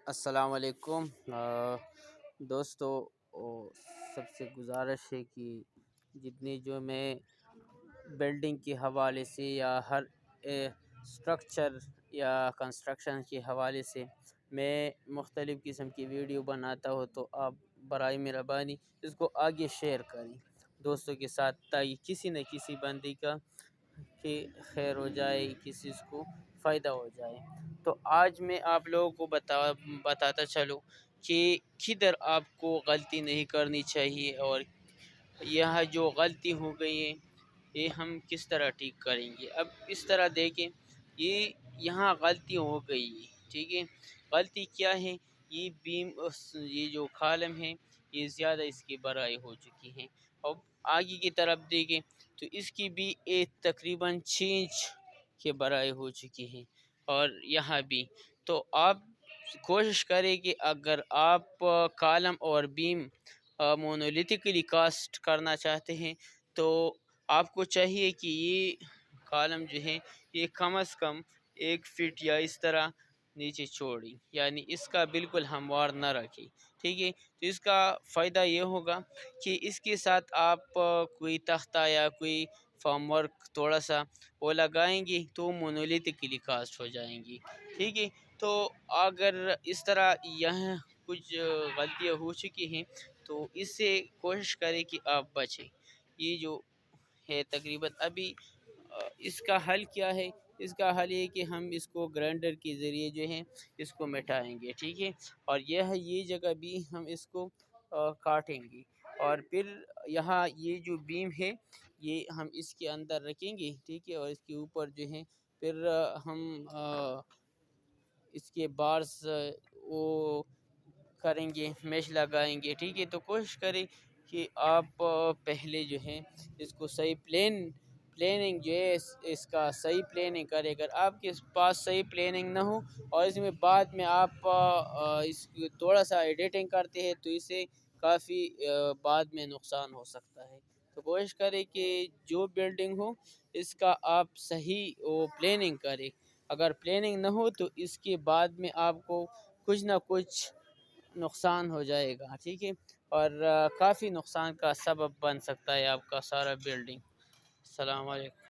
السلام علیکم دوستو، سب سے گزارش ہے کہ جتنی جو میں بلڈنگ کے حوالے سے یا ہر اسٹرکچر یا کنسٹرکشن کے حوالے سے میں مختلف قسم کی ویڈیو بناتا ہوں، تو آپ برائے مہربانی اس کو آگے شیئر کریں دوستوں کے ساتھ، تاکہ کسی نہ کسی بندے کا کہ خیر ہو جائے، کسی کو فائدہ ہو جائے۔ تو آج میں آپ لوگوں کو بتاتا چلوں کہ کدھر آپ کو غلطی نہیں کرنی چاہیے، اور یہاں جو غلطی ہو گئی ہے یہ ہم کس طرح ٹھیک کریں گے۔ اب اس طرح دیکھیں، یہاں غلطی ہو گئی ہے، ٹھیک ہے۔ غلطی کیا ہے؟ یہ جو کالم ہے یہ زیادہ اس کی بڑائی ہو چکی ہے۔ اب آگے کی طرف دیکھیں تو اس کی بھی ایک تقریباً 6 انچ کے بڑائی ہو چکی ہے، اور یہاں بھی۔ تو آپ کوشش کریں کہ اگر آپ کالم اور بیم مونولیتھکلی کاسٹ کرنا چاہتے ہیں تو آپ کو چاہیے کہ یہ کالم جو ہے یہ کم از کم 1 فٹ یا اس طرح نیچے چھوڑیں، یعنی اس کا بالکل ہموار نہ رکھیں، ٹھیک ہے۔ تو اس کا فائدہ یہ ہوگا کہ اس کے ساتھ آپ کوئی تختہ یا کوئی فارم ورک تھوڑا سا وہ لگائیں گے تو مونولیتھکلی کاسٹ ہو جائیں گی، ٹھیک ہے۔ تو اگر اس طرح یہاں کچھ غلطیاں ہو چکی ہیں تو اس سے کوشش کریں کہ آپ بچیں۔ یہ جو ہے تقریباً ابھی اس کا حل کیا ہے؟ اس کا حل یہ کہ ہم اس کو گرائنڈر کے ذریعے جو ہے اس کو مٹائیں گے، ٹھیک ہے۔ اور یہ جگہ بھی ہم اس کو کاٹیں گے، اور پھر یہاں یہ جو بیم ہے یہ ہم اس کے اندر رکھیں گے، ٹھیک ہے۔ اور اس کے اوپر جو ہے پھر ہم اس کے بارز وہ کریں گے، میش لگائیں گے، ٹھیک ہے۔ تو کوشش کریں کہ آپ پہلے جو ہے اس کو صحیح پلیننگ جو ہے اس کا صحیح پلیننگ کرے۔ اگر آپ کے پاس صحیح پلیننگ نہ ہو اور اس میں بعد میں آپ اس کی تھوڑا سا ایڈیٹنگ کرتے ہیں تو اسے کافی بعد میں نقصان ہو سکتا ہے۔ تو کوشش کریں کہ جو بلڈنگ ہو اس کا آپ صحیح وہ پلیننگ کریں۔ اگر پلیننگ نہ ہو تو اس کے بعد میں آپ کو کچھ نہ کچھ نقصان ہو جائے گا، ٹھیک ہے، اور کافی نقصان کا سبب بن سکتا ہے آپ کا سارا بلڈنگ۔ السلام علیکم۔